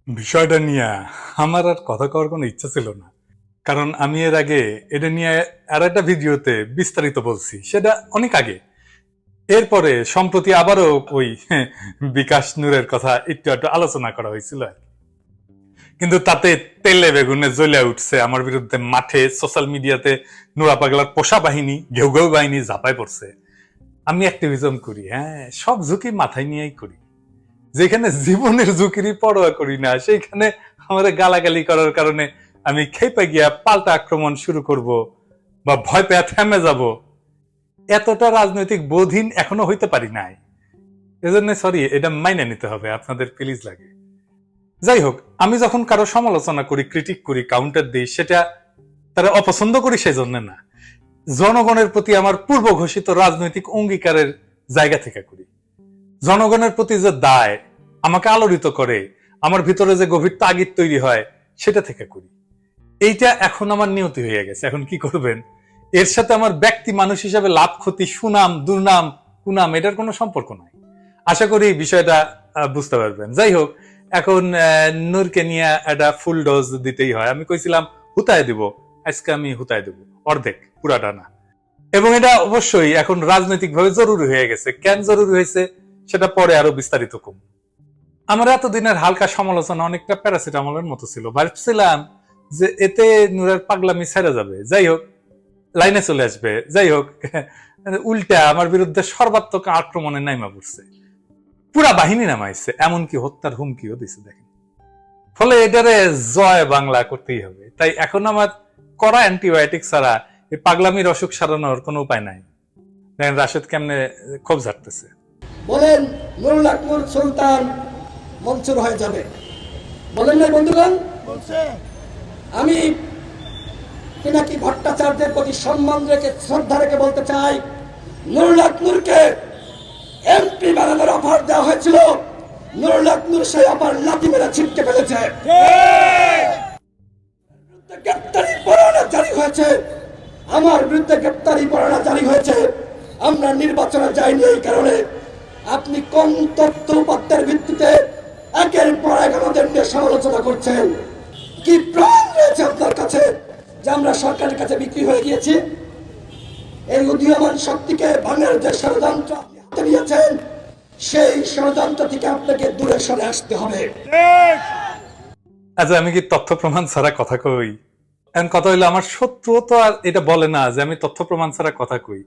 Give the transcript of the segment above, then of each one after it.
বিষয়টা নিয়ে আমার আর কথা কওয়ার কোনো ইচ্ছা ছিল না, কারণ আমি এর আগে এটা নিয়ে আর একটা ভিডিওতে বিস্তারিত বলছি, সেটা অনেক আগে। এরপরে সম্প্রতি আবারও ওই বিকাশ নূরের কথা একটু একটু আলোচনা করা হয়েছিল আর কি। কিন্তু তাতে তেলে বেগুনে জ্বলে উঠছে আমার বিরুদ্ধে। মাঠে সোশ্যাল মিডিয়াতে নুরা পাগলার পোষা বাহিনী, ঘেউ ঘেউ বাহিনী ঝাঁপায় পড়ছে। আমি অ্যাক্টিভিজম করি, হ্যাঁ, সব ঝুঁকি মাথায় নিয়েই করি। যেখানে জীবনের ঝুঁকিরই পরোয়া করি না, সেইখানে আমার গালাগালি করার কারণে আমি খেপে গিয়া পাল্টা আক্রমণ শুরু করব বা ভয় পেয়ে থেমে যাব, এতটা রাজনৈতিক বোধহীন এখনো হইতে পারি নাই। এজন্য সরি, এটা মাইনে নিতে হবে, আপনাদের প্লিজ লাগে। যাই হোক, আমি যখন কারো সমালোচনা করি, ক্রিটিক করি, কাউন্টার দিই, সেটা তারা অপছন্দ করি সেজন্য না, জনগণের প্রতি আমার পূর্ব ঘোষিত রাজনৈতিক অঙ্গীকারের জায়গা থেকে করি। জনগণের প্রতি যে দায় আমাকে আলোড়িত করে, আমার ভিতরে যে গভীর তাগিদ তৈরি হয়, সেটা থেকে করি। এইটা এখন আমার নিয়তি হয়ে গেছে। এখন কি করবেন? এর সাথে আমার ব্যক্তি মানুষ হিসাবে লাভ ক্ষতি, সুনাম দুর্নাম কুনাম, এটার কোনো সম্পর্ক নাই। আশা করি বিষয়টা বুঝতে পারবেন। যাই হোক, এখন নূরকে নিয়ে একটা ফুল ডোজ দিতেই হয়। আমি কইছিলাম হুতায় দিব, আজকে আমি হুতায় দেব, অর্ধেক, পুরাটা না। এবং এটা অবশ্যই এখন রাজনৈতিকভাবে জরুরি হয়ে গেছে। কেন জরুরি হয়েছে সেটা পরে আরো বিস্তারিত কম। আমার এতদিনের হালকা সমালোচনা অনেকটা প্যারাসিটামলের মতো ছিল। ভাবছিলাম যে এতে নূরের পাগলামি ছেড়ে যাবে, যাই হোক লাইনে চলে আসবে, যাই হোক উল্টা আমার বিরুদ্ধে সর্বাত্মক আক্রমণে নাইমা পড়ছে, পুরা বাহিনী নামাইছে, এমনকি হত্যার হুমকিও দিছে। দেখেন, ফলে এটারে জয় বাংলা করতেই হবে। তাই এখন আমার কড়া অ্যান্টিবায়োটিক ছাড়া এই পাগলামির অসুখ সারানোর কোনো উপায় নাই। দেখেন রাশেদ কেমনে ক্ষোভ ঝাড়তেছে। বলেন নুরুল আকমর সুলতান মনসুর হয়ে যাবে, বলেন না বন্ধুগণ? আমি পিনাকি ভট্টাচার্যের প্রতি সম্মান রেখে, শ্রদ্ধা রেখে বলতে চাই, নুরুল আকমরকে এমপি বানানোর অফার দেওয়া হয়েছিল, নুরুল আকমর সেই অফার লাথি মেরে ছিটকে ফেলেছে। গ্রেপ্তারি পরোয়ানা জারি হয়েছে, আমার বিরুদ্ধে গ্রেপ্তারি পরোয়ানা জারি হয়েছে। আমরা নির্বাচনে যাইনি এই কারণে। আপনি কোন তথ্য উপাত্তের ভিত্তিতে একের পর এক আমাদের নিয়ে সমালোচনা করছেন? কি প্রমাণ রয়েছে আপনার কাছে যে আমরা সরকারের কাছে বিক্রি হয়ে গিয়েছি? এই উদীয়মান শক্তিকে ভাঙার যে ষড়যন্ত্র আপনি হাতে নিয়েছেন, সেই ষড়যন্ত্র থেকে আপনাকে দূরে সরে আসতে হবে। আচ্ছা, আমি কি তথ্য প্রমাণ ছাড়া কথা কই? এখন কথা হইলো, আমার শত্রু তো আর এটা বলে না যে আমি তথ্য প্রমাণ ছাড়া কথা কই।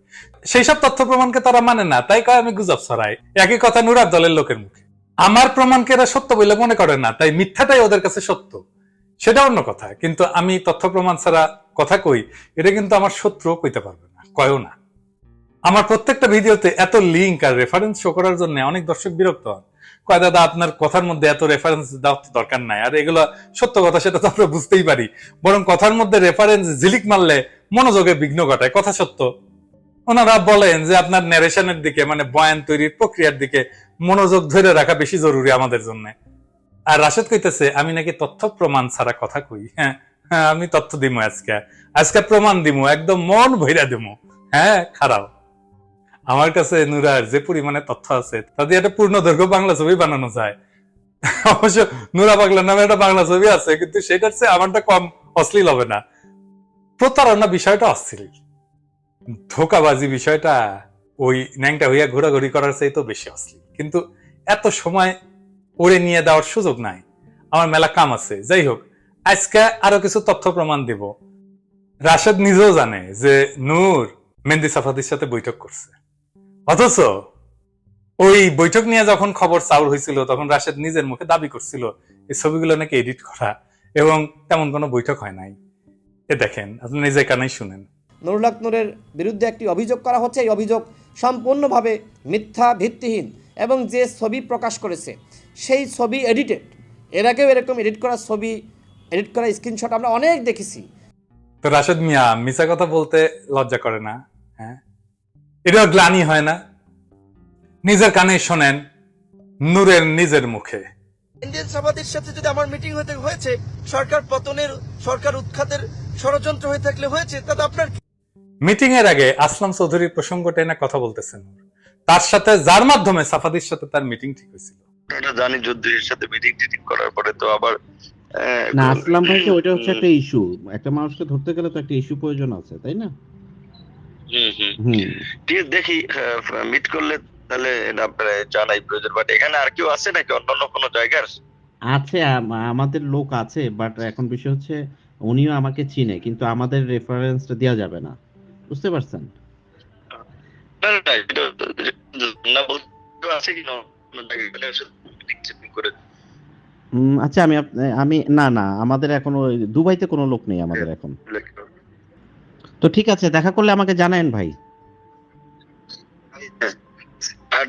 সেই সব তথ্য প্রমাণকে তারা মানে না, তাই কয় আমি গুজব ছড়াই। একই কথা নুরার দলের লোকের মুখে। আমার প্রমাণকে এরা সত্য বলে মনে করে না, তাই মিথ্যাটাই ওদের কাছে সত্য, সেটা অন্য কথা। কিন্তু আমি তথ্য প্রমাণ ছাড়া কথা কই, এটা কিন্তু আমার শত্রু কইতে পারবে না, কয়ও না। আমার প্রত্যেকটা ভিডিওতে এত লিঙ্ক আর রেফারেন্স শো করার জন্য অনেক দর্শক বিরক্ত হন। কয় দাদা, আপনার কথার মধ্যে এত রেফারেন্স দেওয়ার তো দরকার নাই, আর এগুলো সত্য কথা সেটা তো আমরা বুঝতেই পারি, বরং কথার মধ্যে রেফারেন্স ঝিলিক মারলে মনোযোগে বিঘ্ন ঘটায়। কথা সত্য। ওনারা বলেন যে আপনার ন্যারেশনের দিকে, মানে বয়ান তৈরির প্রক্রিয়ার দিকে মনোযোগ ধরে রাখা বেশি জরুরি আমাদের জন্য। আর রাশেদ কইতেছে আমি নাকি তথ্য প্রমাণ ছাড়া কথা কই। হ্যাঁ হ্যাঁ, আমি তথ্য দিমু, আজকে আজকে প্রমাণ দিমু, একদম মন ভইরা দিমু। হ্যাঁ, খারাপ। আমার কাছে নুরার যে পরিমাণে তথ্য আছে, তাতে একটা পূর্ণ দৈর্ঘ্য বাংলা ছবি বানানো যায়। অবশ্য নুরা পাগলা নামে একটা বাংলা ছবি আছে, কিন্তু সেটার চেয়ে আমারটা কম অশ্লীল হবে না। প্রতারণা বিষয়টা অশ্লীল, ধোকাবাজি বিষয়টা ওই ন্যাংটা হইয়া ঘোরাঘুরি করার চেয়ে তো বেশি অশ্লীল। কিন্তু এত সময় ওরে নিয়ে দেওয়ার সুযোগ নাই, আমার মেলা কাম আছে। যাই হোক, আজকে আরো কিছু তথ্য প্রমাণ দিব। রাশেদ নিজেও জানে যে নূর মেহেদী সাফাদির সাথে বৈঠক করছে, অথচ ওই বৈঠক নিয়ে যখন খবর চাউর হয়েছিল, তখন রাশেদ নিজের মুখে দাবি করছিল এই ছবিগুলো নাকি এডিট করা, এবং তেমন কোনো বৈঠক হয় নাই। এ দেখেন, আপনি নিজে কানেই শুনেন। নুরুল আকমরের বিরুদ্ধে একটি অভিযোগ করা হচ্ছে। এই অভিযোগ সম্পূর্ণভাবে মিথ্যা, ভিত্তিহীন, এবং যে ছবি প্রকাশ করেছে সেই ছবি এডিটেড। এর আগেও এরকম এডিট করা ছবি, এডিট করা স্ক্রিনশট আমরা অনেক দেখেছি। তো রাশেদ মিয়া মিছা কথা বলতে লজ্জা করে না? হ্যাঁ, এটা গ্লানি হয় না? নিজের কানে শোনেন, নূরের নিজের মুখে। ইন্ডিয়ান সাফাদির সাথে যদি আমার মিটিং হয়েছে, সরকার পতনের, সরকার উৎখাতের ষড়যন্ত্র হয়ে থাকলে হয়েছে, তাতে আপনার মিটিং এর আগে আসলাম চৌধুরীর প্রসঙ্গটা এনে কথা বলতেছেন, তার সাথে যার মাধ্যমে সাফাদির সাথে তার মিটিং ঠিক হয়েছিল। এটা জানি যুদ্ধের সাথে মিটিং টিটিং করার পরে তো আবার না আসলাম ভাই, যে ওইটা হচ্ছে একটা ইস্যু, একটা মানুষকে ধরতে গেলে তো একটা ইস্যু প্রয়োজন আছে, তাই না? ঠিক আছে, দেখি মিট করলে তাহলে এটা আপনারা জানাই প্রয়োজন। বাট এখানে আর কেউ আছে নাকি অন্যান্য কোনো জায়গার? আছে, আমাদের লোক আছে, বাট এখন বিষয় হচ্ছে উনিও আমাকে চিনে, কিন্তু আমাদের রেফারেন্সটা দেওয়া যাবে না, বুঝতে পারছেন? না না, এটা না বলতে কেউ আছে কি না অন্য জায়গায় গেলে মিটিং টিটিং করে। আচ্ছা, আমি না না, আমাদের এখন ওই দুবাইতে কোনো লোক নেই আমাদের এখন। তো ঠিক আছে, দেখা করলে আমাকে জানায়েন ভাই। আর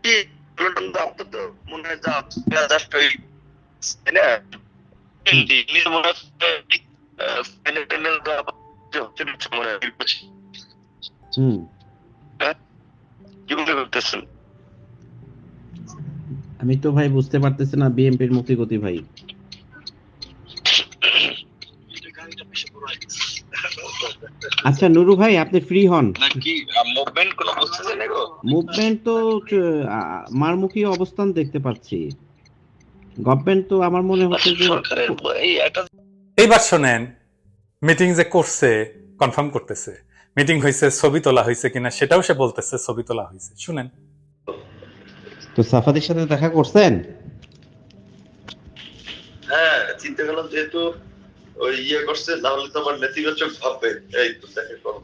কি প্রোটন তো আপনার তো মনে হয় যা জাস্ট ওই তাই না নিজে মনে হয় ফাইনাল টাইনাল তো হচ্ছে মনে হয় কি মনে করতেছেন? আমি তো ভাই বুঝতে পারতেছি না বিএনপির মুখী গতি ভাই। আচ্ছা নুরু ভাই, আপনি ফ্রি হন নাকি মুভমেন্ট কোনো বুঝতেছেন না গো? মুভমেন্ট তো মারমুখী অবস্থান দেখতে পাচ্ছি। গভর্নমেন্ট তো আমার মনে হচ্ছে যে সরকারের এই একটা এইবার শোনেন, মিটিং যে করছে কনফার্ম করতেছে, মিটিং হয়েছে, ছবি তোলা হয়েছে কিনা সেটাও সে বলতেছে ছবি তোলা হয়েছে। শুনেন, তো সাফাদের সাথে দেখা করছেন? হ্যাঁ চিন্তা করলাম যেহেতু ওই ইয়ে করছে তাহলে তো আমার নেতিবাচক ভাববে, এই তো দেখে করো।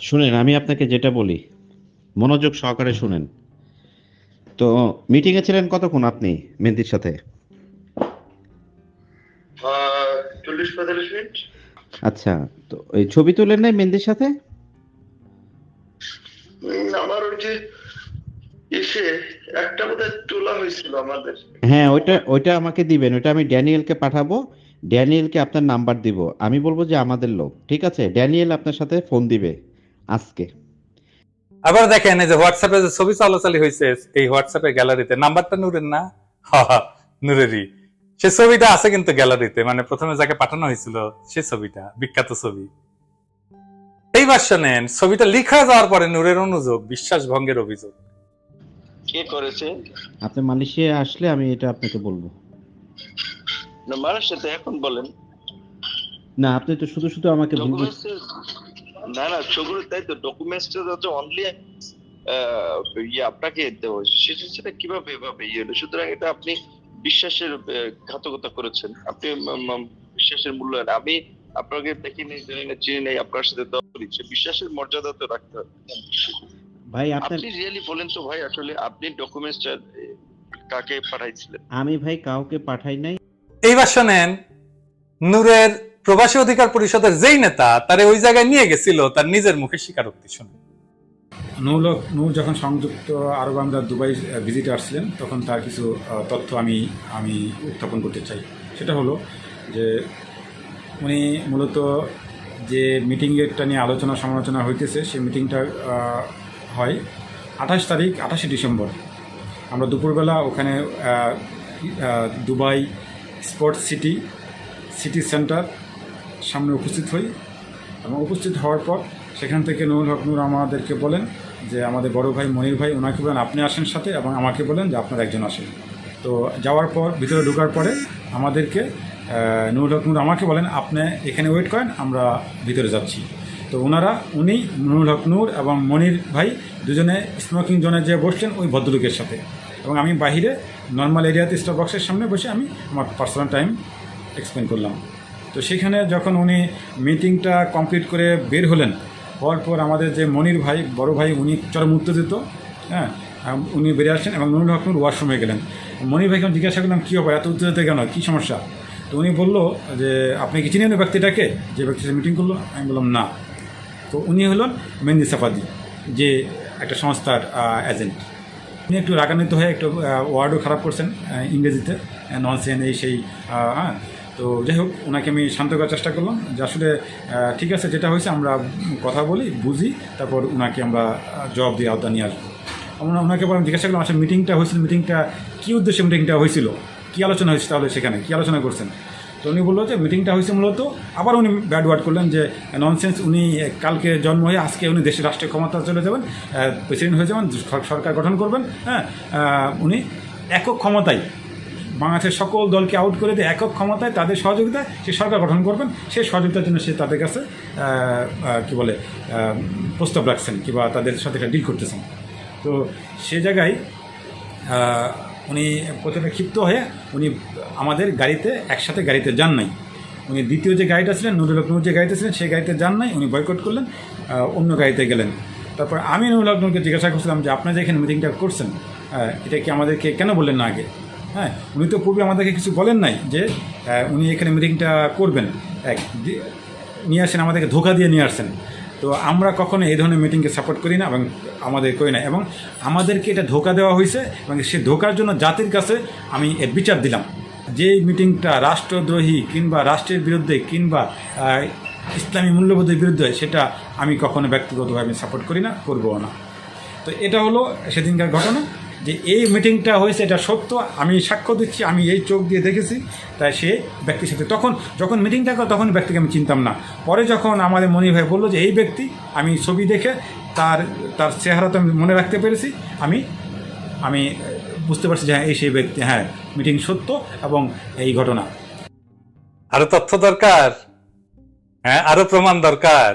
শুনেন, আমি আপনাকে যেটা বলি মনোযোগ সহকারে শুনেন। তো মিটিং এ ছিলেন কতক্ষণ আপনি মেহেদীর সাথে? 40-45 মিনিট। আচ্ছা, তো এই ছবি তুলেন নাই মেহেদীর সাথে? আমার ওই যে এসে একটা বোধহয় তোলা হয়েছিল আমাদের। হ্যাঁ, ওইটা আমাকে দিবেন, ওইটা আমি ড্যানিয়েলকে পাঠাবো, ড্যানিয়েলকে আপনার নাম্বার দিব, আমি বলবো যে আমাদের লোক, ঠিক আছে? ড্যানিয়েল আপনার সাথে ফোন দিবে আজকে। আবার দেখেন এই যে হোয়াটসঅ্যাপে যে ছবি চলাচলি হয়েছে, এই হোয়াটসঅ্যাপের গ্যালারিতে নাম্বারটা নূরের না, নূরেরই। সে ছবিটা আছে কিন্তু গ্যালারিতে, মানে প্রথমে যাকে পাঠানো হয়েছিল সে ছবিটা, বিখ্যাত ছবি। এইবার শোনেন, ছবিটা লিখা যাওয়ার পরে নূরের অনুযোগ বিশ্বাস ভঙ্গের অভিযোগ। কে করেছে? আপনি মালয়েশিয়া আসলে আমি এটা আপনাকে বলবো। না মানুষ সাথে এখন বলেন না, আপনি তো শুধু শুধু আমাকে ভুল না না ছবির তাই তো ডকুমেন্টসটা যাতে অনলি আপনাকে দেওয়া সেটা কিভাবে এভাবে ইয়ে হলো? সুতরাং এটা আপনি বিশ্বাসের ঘাতকতা করেছেন, আপনি বিশ্বাসের মূল্যায়ন। আমি আপনাকে দেখিনি, জানি না, চিনি নাই, আপনার সাথে বিশ্বাসের মর্যাদা তো রাখতে হবে ভাই। আপনি রিয়েলি বলেন তো ভাই, আসলে আপনি ডকুমেন্টসটা কাকে পাঠাইছিলেন? আমি ভাই কাউকে পাঠাই নাই। এইবার শোনেন, নূরের প্রবাসী অধিকার পরিষদের যেই নেতা তারে ওই জায়গায় নিয়ে গেছিল তার নিজের মুখে স্বীকারোক্তি শুনে। নূর যখন সংযুক্ত আরব আমিরাত দুবাই ভিজিটে আসছিলেন তখন তার কিছু তথ্য আমি উত্থাপন করতে চাই। সেটা হলো যে উনি মূলত যে মিটিংয়েরটা নিয়ে আলোচনা সমালোচনা হইতেছে, সেই মিটিংটা হয় 28 ডিসেম্বর। আমরা দুপুরবেলা ওখানে দুবাই স্পোর্টস সিটি সেন্টার সামনে উপস্থিত হই, এবং উপস্থিত হওয়ার পর সেখান থেকে নুরুল হক নূর আমাদেরকে বলেন যে আমাদের বড় ভাই মনির ভাই, ওনাকে বলেন আপনি আসেন সাথে, এবং আমাকে বলেন যে আপনার একজন আসেন। তো যাওয়ার পর ভিতরে ঢোকার পরে আমাদেরকে নুরুল হক নূর আমাকে বলেন আপনি এখানে ওয়েট করেন, আমরা ভিতরে যাচ্ছি। তো উনি নুরুল হক নূর এবং মনির ভাই দুজনে স্মোকিং জোনে যেয়ে বসলেন ওই ভদ্রলোকের সাথে, এবং আমি বাহিরে নর্মাল এরিয়াতে স্টার বক্সের সামনে বসে আমি আমার পার্সোনাল টাইম এক্সপ্লেন করলাম। তো সেখানে যখন উনি মিটিংটা কমপ্লিট করে বের হলেন, হওয়ার পর আমাদের যে মনির ভাই বড় ভাই উনি চরম উত্তেজিত, হ্যাঁ, উনি বেরিয়ে আসছেন এবং নুরুল হক নূর ওয়াশরুমে গেলেন। মনির ভাইকে জিজ্ঞাসা করলাম কী হবে, এত উত্তেজিত কেন, কী সমস্যা? তো উনি বললো যে আপনি কি চিনেন ওই ব্যক্তিটাকে যে ব্যক্তির সাথে মিটিং করলো? আমি বললাম না। তো উনি হলেন মেহেদী সাফাদি, যে একটা সংস্থার এজেন্ট। উনি একটু রাগান্বিত হয়ে একটু ওয়ার্ডও খারাপ করছেন ইংরেজিতে, ননসেন্স এই সেই, হ্যাঁ। তো যাই হোক, ওনাকে আমি শান্ত করার চেষ্টা করলাম যে আসলে ঠিক আছে, যেটা হয়েছে আমরা কথা বলি, বুঝি, তারপর ওনাকে আমরা জবাব দিয়ে আওতা নিয়ে আসবো। ওনাকে পর আমি জিজ্ঞাসা করলাম আসলে মিটিংটা হয়েছিল, মিটিংটা কী উদ্দেশ্যে মিটিংটা হয়েছিল, কী আলোচনা হয়েছে, তাহলে সেখানে কী আলোচনা করছেন? তো উনি বললো যে মিটিংটা হয়েছে মূলত, আবার উনি ব্যাড ওয়ার্ড করলেন যে ননসেন্স, উনি কালকে জন্ম হয়ে আজকে উনি দেশের রাষ্ট্রীয় ক্ষমতা চলে যাবেন, প্রেসিডেন্ট হয়ে যাবেন, সরকার গঠন করবেন, হ্যাঁ, উনি একক ক্ষমতায় বাংলাদেশের সকল দলকে আউট করে দিয়ে একক ক্ষমতায় তাদের সহযোগিতায় সে সরকার গঠন করবেন, সেই সহযোগিতার জন্য সে তাদের কাছে কী বলে প্রস্তাব রাখছেন কিংবা তাদের সাথে একটা ডিল করতেছেন। তো সে জায়গায় উনি প্রথমে ক্ষিপ্ত হয়ে উনি আমাদের গাড়িতে একসাথে গাড়িতে যান নাই। উনি দ্বিতীয় যে গাড়িটা ছিলেন, নুরুল হক নূর যে গাড়িতে ছিলেন সেই গাড়িতে যান নাই, উনি বয়কট করলেন, অন্য গাড়িতে গেলেন। তারপর আমি নুরুল হক নূরকে জিজ্ঞাসা করছিলাম যে আপনারা যে এখানে মিটিংটা করছেন এটা কি আমাদেরকে কেন বললেন না আগে? হ্যাঁ, উনি তো পূর্বে আমাদেরকে কিছু বলেন নাই যে উনি এখানে মিটিংটা করবেন, নিয়ে আসেন, আমাদেরকে ধোঁকা দিয়ে নিয়ে আসছেন। তো আমরা কখনো এই ধরনের মিটিংকে সাপোর্ট করি না এবং আমাদের করি না, এবং আমাদেরকে এটা ধোঁকা দেওয়া হয়েছে এবং সে ধোঁকার জন্য জাতির কাছে আমি এর বিচার দিলাম। যে মিটিংটা রাষ্ট্রদ্রোহী কিংবা রাষ্ট্রের বিরুদ্ধে কিংবা ইসলামী মূল্যবোধের বিরুদ্ধে, সেটা আমি কখনো ব্যক্তিগতভাবে সাপোর্ট করি না, করবও না। তো এটা হলো সেদিনকার ঘটনা, যে এই মিটিংটা হয়েছে, এটা সত্য, আমি সাক্ষ্য দিচ্ছি, আমি এই চোখ দিয়ে দেখেছি। তাই সে ব্যক্তির সাথে যখন মিটিংটা করে তখন ব্যক্তিকে আমি চিনতাম না। পরে যখন আমাদের মনির ভাই বললো যে এই ব্যক্তি, আমি ছবি দেখে তার চেহারা তো আমি মনে রাখতে পেরেছি, আমি বুঝতে পারছি যে হ্যাঁ এই সেই ব্যক্তি, হ্যাঁ মিটিং সত্য এবং এই ঘটনা। আরো তথ্য দরকার, হ্যাঁ আরো প্রমাণ দরকার।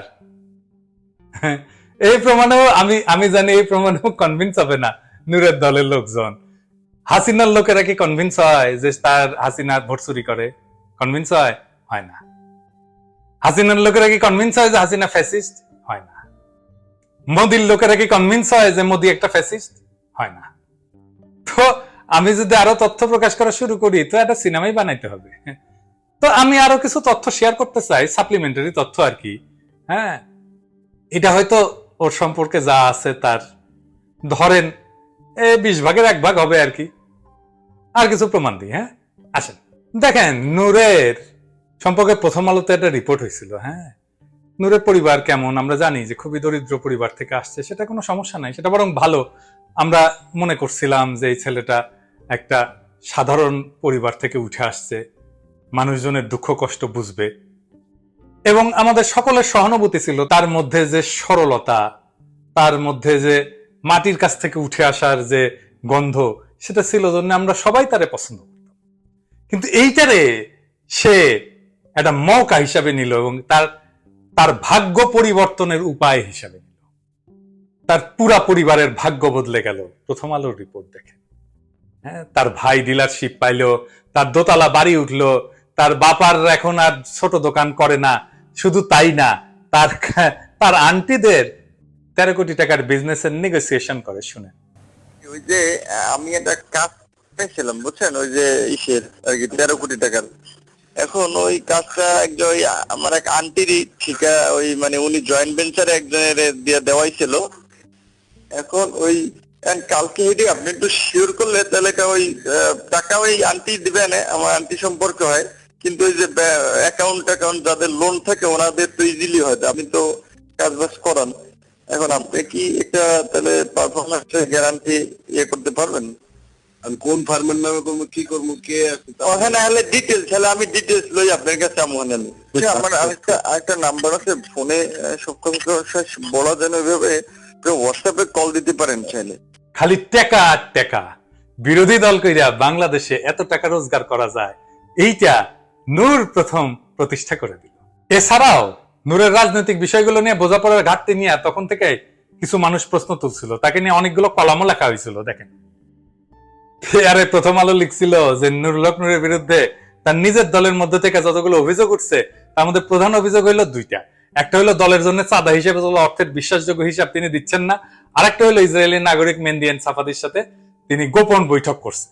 এই প্রমাণেও আমি জানি এই প্রমাণেও কনভিন্স হবে না নূরের দলের লোকজন। হাসিনার লোকেরা কি কনভিন্স হয় যে হাসিনা ভোট চুরি করে? কনভিন্স হয় না। হাসিনার লোকেরা কি কনভিন্স হয় যে হাসিনা ফ্যাসিস্ট? হয় না। মোদির লোকেরা কি কনভিন্স হয় যে মোদি একটা ফ্যাসিস্ট? হয় না। তো আমি যদি আরো তথ্য প্রকাশ করা শুরু করি তো একটা সিনেমাই বানাইতে হবে। তো আমি আরো কিছু তথ্য শেয়ার করতে চাই, সাপ্লিমেন্টারি তথ্য আর কি। হ্যাঁ, এটা হয়তো ওর সম্পর্কে যা আছে তার ধরেন 20 ভাগের 1 ভাগ হবে আর কি। আর কিছু প্রমাণ দিই। হ্যাঁ, আসেন দেখেন, নূরের সম্পর্কে প্রথম আলোতে একটা রিপোর্ট হয়েছিল। হ্যাঁ, নূরের পরিবার কেমন আমরা জানি, যে খুবই দরিদ্র পরিবার থেকে আসছে, সেটা কোনো সমস্যা নাই, সেটা বরং ভালো। আমরা মনে করছিলাম যে এই ছেলেটা একটা সাধারণ পরিবার থেকে উঠে আসছে, মানুষজনের দুঃখ কষ্ট বুঝবে, এবং আমাদের সকলের সহানুভূতি ছিল তার মধ্যে যে সরলতা, তার মধ্যে যে মাটির কাছ থেকে উঠে আসার যে গন্ধ, সেটা ছিল জন্য আমরা সবাই তারে পছন্দ করতাম। কিন্তু এইটারে সে একটা মৌকা হিসাবে নিল এবং তার ভাগ্য পরিবর্তনের উপায় হিসাবে নিল। তার পুরা পরিবারের ভাগ্য বদলে গেল প্রথম আলোর রিপোর্ট দেখে। হ্যাঁ, তার ভাই ডিলারশিপ পাইলো, তার দোতলা বাড়ি উঠলো, তার বাপার এখন আর ছোট দোকান করে না। শুধু তাই না, তার আন্টিদের 13 কোটি টাকার বিজনেসের নেগোসিয়েশন করে। শুনে ওই যে আমি একটা কাজ পেয়েছিলাম বুঝছেন, ওই যে ইসের আর কি 13 কোটি টাকার। এখন ওই কাজটা একজন আমার এক আন্টিরই ঠিকা, ওই মানে উনি জয়েন্ট ভেঞ্চারে একজনের দিয়ে দেওয়াই ছিল। এখন ওই কালকে হেঁটে আপনি একটু শিওর করলে তাহলে ওই টাকা ওই আন্টি দিবেন, আমার আন্টি সম্পর্ক হয়, কিন্তু ওই যে অ্যাকাউন্ট যাদের লোন থাকে ওনাদের তো ইজিলি হয়, আপনি তো কাজ বাজ করান। এখন আপনি কি একটা তাহলে পারফরমেন্স গ্যারান্টি করতে পারবেন? আমি কোন ফার্মের নামে করবো, কি করবো, কে আছে ওখানে হলে ডিটেলস, তাহলে আমি ডিটেলস লই আপনার কাছে। আমার একটা নাম্বার আছে ফোনে, সব কথা বলা যায় না, ওইভাবে হোয়াটসঅ্যাপে কল দিতে পারেন চাইলে। খালি টাকা আর টাকা, বিরোধী দল কইরা বাংলাদেশে এত টাকা রোজগার করা যায়, এইটা নূর প্রথম প্রতিষ্ঠা করে দিল। এছাড়াও নূরের রাজনৈতিক বিষয়গুলো নিয়ে বোঝাপড়ার ঘাটতি নিয়ে তখন থেকে কিছু মানুষ প্রশ্ন তুলছিল, তাকে নিয়ে অনেকগুলো কলামও লেখা হয়েছিল। দেখেন, আরে প্রথম আলো লিখছিল যে নুরুল হক নূরের বিরুদ্ধে তার নিজের দলের মধ্যে থেকে যতগুলো অভিযোগ উঠছে তার মধ্যে প্রধান অভিযোগ হইলো 2টা। একটা হলো দলের জন্য চাঁদা হিসেবে অর্থের বিশ্বাসযোগ্য হিসাব তিনি দিচ্ছেন না, আরেকটা হলো ইসরায়েলি নাগরিক মেহেদী সাফাদির সাথে তিনি গোপন বৈঠক করছেন।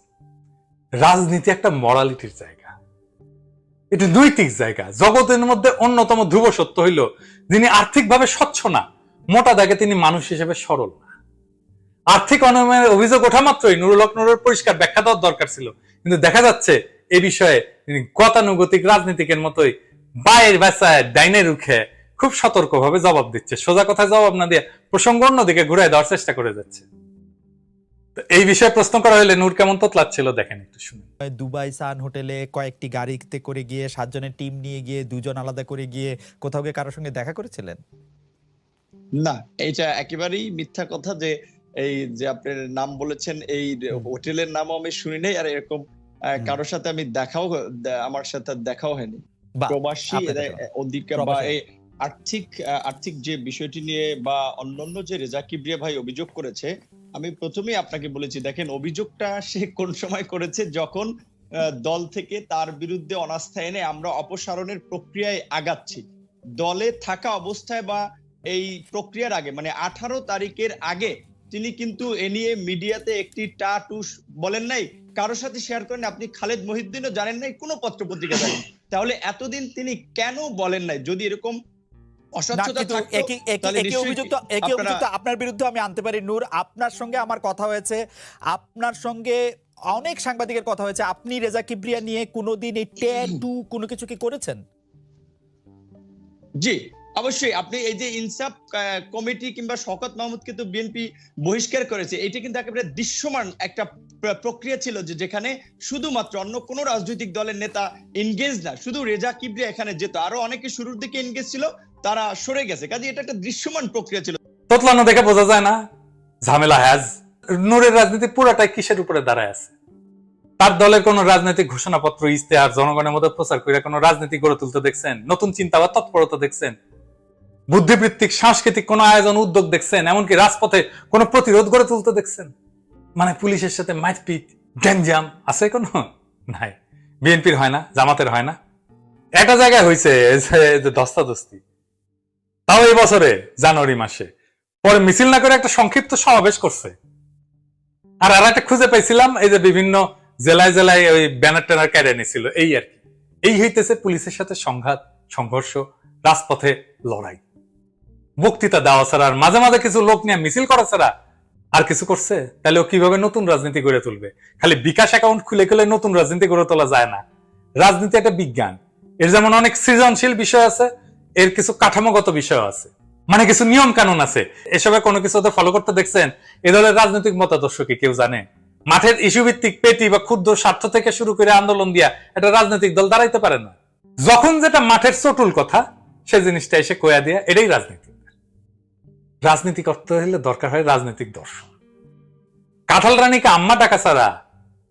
রাজনীতি একটা মরালিটির জায়গা, এটা নৈতিক জায়গা। জগতের মধ্যে অন্যতম ধ্রুব সত্য হইল যিনি আর্থিকভাবে স্বচ্ছ না, মোটা দাগে তিনি মানুষ হিসেবে সরল না। আর্থিক অনিয়মের অভিযোগ ওঠা মাত্রই নুরুল হক নূরের পরিষ্কার ব্যাখ্যা দেওয়ার দরকার ছিল, কিন্তু দেখা যাচ্ছে এ বিষয়ে তিনি গতানুগতিক রাজনীতিকের মতোই বায়ের বাসায় ডাইনে রুখে খুব সতর্কভাবে জবাব দিচ্ছে, সোজা কথায় জবাব না দিয়ে প্রসঙ্গ অন্যদিকে ঘুরাই দেওয়ার চেষ্টা করে যাচ্ছে। এই বিষয়ে প্রশ্ন করা হলে নূর কেমন তোতলাচ্ছিল দেখেন একটু শুনুন। দুবাই সান হোটেলে কয়েকটি গাড়িতে করে গিয়ে 7 জনের টিম নিয়ে গিয়ে 2 জন আলাদা করে গিয়ে কোথাও গিয়ে কারোর সঙ্গে দেখা করেছিলেন? না, এটা একেবারেই মিথ্যা কথা। যে এই যে আপনার নাম বলেছেন, এই হোটেলের নামও আমি শুনি নাই, আর এরকম কারোর সাথে আমি আমার সাথে দেখাও হয়নি। বাহ, প্রবাসী আপনাদের তো। অধিকার বা প্রবাসী। এই আর্থিক যে বিষয়টি নিয়ে বা অন্যান্য যে রেজা কিবরিয়া ভাই অভিযোগ করেছে, আমি প্রথমেই আপনাকে বলেছি, দেখেন অভিযোগটা সে কোন সময় করেছে, যখন দল থেকে তার বিরুদ্ধে অনাস্থা এনে আমরা অপসারণের প্রক্রিয়ায় আগাচ্ছি। দলে থাকা অবস্থায় বা এই প্রক্রিয়ার আগে, মানে 18 তারিখের আগে তিনি কিন্তু এ নিয়ে মিডিয়াতে একটি টাটুস বলেন নাই, কারোর সাথে শেয়ার করেন। আপনি খালেদ মহিউদ্দিনও জানেন নাই, কোনো পত্রপত্রিকা জানেন। তাহলে এতদিন তিনি কেন বলেন নাই? যদি এরকম না, অস্বচ্ছতা কিন্তু থাকতো, তাহলে একই নিশ্চয়ই অভিযুক্ত আপনার বিরুদ্ধে আমি আনতে পারি। নূর, আপনার সঙ্গে আমার কথা হয়েছে, আপনার সঙ্গে অনেক সাংবাদিকের কথা হয়েছে। আপনি রেজা কিবরিয়া নিয়ে কোনোদিন এই ট্যাটু কোনো কিছু কি করেছেন? জি অবশ্যই। আপনি এই যে ইনসাফ কমিটি কিংবা শওকত মাহমুদকে তো বিএনপি বহিষ্কার করেছে, এটা কিন্তু একেবারে দৃশ্যমান একটা প্রক্রিয়া ছিল, যে যেখানে শুধুমাত্র অন্য কোনো রাজনৈতিক দলের নেতা এনগেজ না, শুধু রেজা কিবরিয়া এখানে যেত, আরো অনেকে শুরুর দিকে এনগেজ ছিল, তারা সরে গেছে। কাজে এটা একটা দৃশ্যমান প্রক্রিয়া ছিল। তোতলানো দেখে বোঝা যায় না ঝামেলা হ্যাজ। নূরের রাজনীতি পুরাটাই কিসের উপরে দাঁড়ায় আছে? তার দলের কোন রাজনৈতিক ঘোষণাপত্র, ইস্তেহার জনগণের মধ্যে প্রচার করে কোন রাজনীতি গড়ে তুলতে দেখছেন? নতুন চিন্তা বা তৎপরতা দেখছেন? বুদ্ধিবৃত্তিক সাংস্কৃতিক কোন আয়োজন, উদ্যোগ দেখছেন? এমনকি রাজপথে কোন প্রতিরোধ গড়ে তুলতে দেখছেন? মানে পুলিশের সাথে মারপিট, গ্যাঞ্জাম আছে কোন? নাই। বিএনপির হয় না, জামাতের হয় না। একটা জায়গায় হয়েছে ধস্তাধস্তি, তাও এই বছরে জানুয়ারি মাসে। পরে মিছিল না করে একটা সংক্ষিপ্ত সমাবেশ করছে। আর একটা খুঁজে পাইছিলাম, এই যে বিভিন্ন জেলায় জেলায় ওই ব্যানার ট্যানার কেড়ে নিছিল, এই আর কি। এই হইতেছে পুলিশের সাথে সংঘাত, সংঘর্ষ, রাজপথে লড়াই। বক্তৃতা দেওয়া ছাড়া আর মাঝে মাঝে কিছু লোক নিয়ে মিছিল করা ছাড়া আর কিছু করছে? তাহলে ও কিভাবে নতুন রাজনীতি গড়ে তুলবে? খালি বিকাশ অ্যাকাউন্ট খুলে খুলে নতুন রাজনীতি গড়ে তোলা যায় না। রাজনীতি একটা বিজ্ঞান, এর যেমন অনেক সৃজনশীল বিষয় আছে, এর কিছু কাঠামোগত বিষয় আছে, মানে কিছু নিয়ম কানুন আছে। এসবে কোনো কিছু ফলো করতে দেখছেন? এ দলের রাজনৈতিক মতাদর্শ কি কেউ জানে? মাঠের ইস্যু ভিত্তিক পেটি বা ক্ষুদ্র স্বার্থ থেকে শুরু করে আন্দোলন দিয়া একটা রাজনৈতিক দল দাঁড়াইতে পারে না। যখন যেটা মাঠের চটুল কথা, সেই জিনিসটা এসে কয়া দিয়া, এটাই রাজনীতি। রাজনীতি করতে হলে দরকার হয় রাজনৈতিক দর্শন। কাঁঠাল রানীকে আম্মা টাকা ছাড়া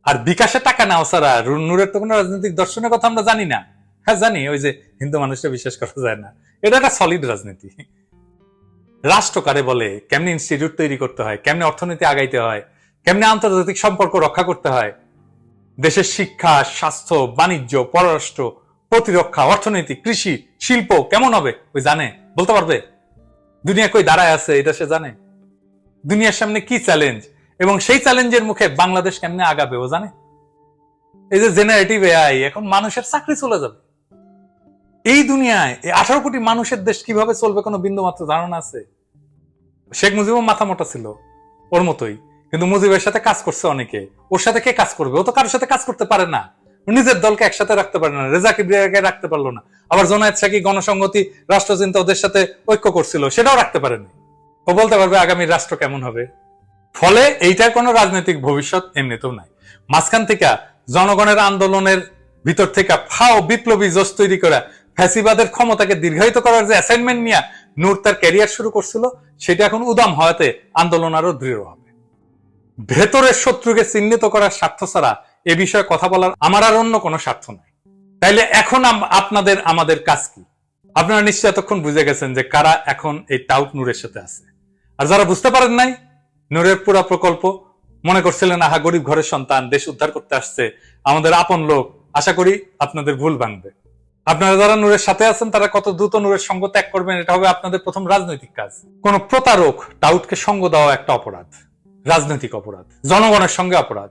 আর বিকাশে টাকা নেওয়া ছাড়া নূরের তো কোনো রাজনৈতিক দর্শনের কথা আমরা জানি না। হ্যাঁ জানি, ওই যে হিন্দু মানুষটা বিশ্বাস করা যায় না, এটা একটা সলিড রাজনীতি। রাষ্ট্র কারে বলে, কেমনি ইনস্টিটিউট তৈরি করতে হয়, কেমনি অর্থনীতি আগাইতে হয়, কেমনি আন্তর্জাতিক সম্পর্ক রক্ষা করতে হয়, দেশের শিক্ষা, স্বাস্থ্য, বাণিজ্য, পররাষ্ট্র, প্রতিরক্ষা, অর্থনীতি, কৃষি, শিল্প কেমন হবে ওই জানে? বলতে পারবে? দুনিয়া কই দাঁড়ায় আছে এটা সে জানে? দুনিয়ার সামনে কি চ্যালেঞ্জ এবং সেই চ্যালেঞ্জের মুখে বাংলাদেশ কেমনে আগাবে ও জানে? এই যে জেনারেটিভ এআই, এখন মানুষের চাকরি চলে যাবে। এই দুনিয়ায় 18 কোটি মানুষের দেশ কিভাবে চলবে কোনো বিন্দু মাত্র ধারণা আছে? শেখ মুজিবও মাথা মোটা ছিল, ওর মতোই, কিন্তু মুজিবের সাথে কাজ করছে অনেকে। ওর সাথে কে কাজ করবে? ও তো কারোর সাথে কাজ করতে পারে না, নিজের দলকে একসাথে রাখতে পারে না, রেজা কিবরিয়াকে রাখতে পারলো না। আবার জোনায়েদ সাকি, গণসংহতি, রাষ্ট্রচিন্তা ওদের সাথে ঐক্য করছিল, সেটাও রাখতে পারেনি। ও বলতে পারবে আগামী রাষ্ট্র কেমন হবে? ফলে এইটার কোনো রাজনৈতিক ভবিষ্যৎ এমনিতেও নাই। মাঝখান থেকে জনগণের আন্দোলনের ভিতর থেকে ফাও বিপ্লবী জোশ তৈরি করা, ফ্যাসিবাদের ক্ষমতাকে দীর্ঘায়িত করার যে অ্যাসাইনমেন্ট নিয়ে নূর তার ক্যারিয়ার শুরু করছিল, সেটা এখন উদাম হওয়াতে আন্দোলন আরো দৃঢ় হবে। ভেতরের শত্রুকে চিহ্নিত করার স্বার্থ ছাড়া এ বিষয়ে কথা বলার আমার আর অন্য কোনো স্বার্থ নাই। তাইলে এখন আপনাদের আমাদের কাজ কি? আপনারা নিশ্চয় এতক্ষণ বুঝে গেছেন যে কারা এখন এই টাউট নূরের সাথে আছে। আর যারা বুঝতে পারেন নাই, নূরের পুরা প্রকল্প মনে করছিলেন আহা গরিব ঘরের সন্তান, দেশ উদ্ধার করতে আসছে, আমাদের আপন লোক, আশা করি আপনাদের ভুল ভাঙবে। আপনারা যারা নূরের সাথে আছেন তারা কত দ্রুত নূরের সঙ্গ ত্যাগ করবেন, এটা হবে আপনাদের প্রথম রাজনৈতিক কাজ। কোন প্রতারক টাউটকে সঙ্গ দেওয়া একটা অপরাধ, রাজনৈতিক অপরাধ, জনগণের সঙ্গে অপরাধ।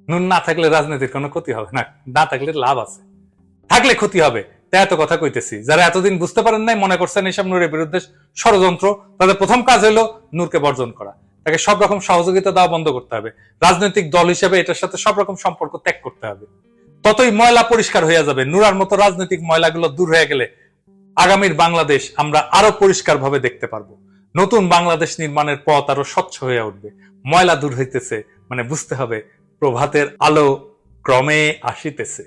নূর না থাকলে রাজনীতির কোনো ক্ষতি হবে না, না থাকলে লাভ আছে, থাকলে ক্ষতি হবে। তাই এত কথা কইতেছি। যারা এতদিন বুঝতে পারেন নাই, মনে করছেন এসব নূরের বিরুদ্ধে ষড়যন্ত্র, তাদের প্রথম কাজ হলো নূরকে বর্জন করা। তাকে সব রকম সহযোগিতা দেওয়া বন্ধ করতে হবে। রাজনৈতিক দল হিসেবে এটার সাথে সব রকম সম্পর্ক ত্যাগ করতে হবে। ততই ময়লা পরিষ্কার হয়ে যাবে। নূরার মতো রাজনৈতিক ময়লাগুলো দূর হয়ে গেলে আগামীর বাংলাদেশ আমরা আরো পরিষ্কার ভাবে দেখতে পারবো। নতুন বাংলাদেশ নির্মাণের পথ আরো স্বচ্ছ হয়ে উঠবে। ময়লা দূর হইতেছে, মানে বুঝতে হবে প্রভাতের আলো ক্রমে আসিতেছে।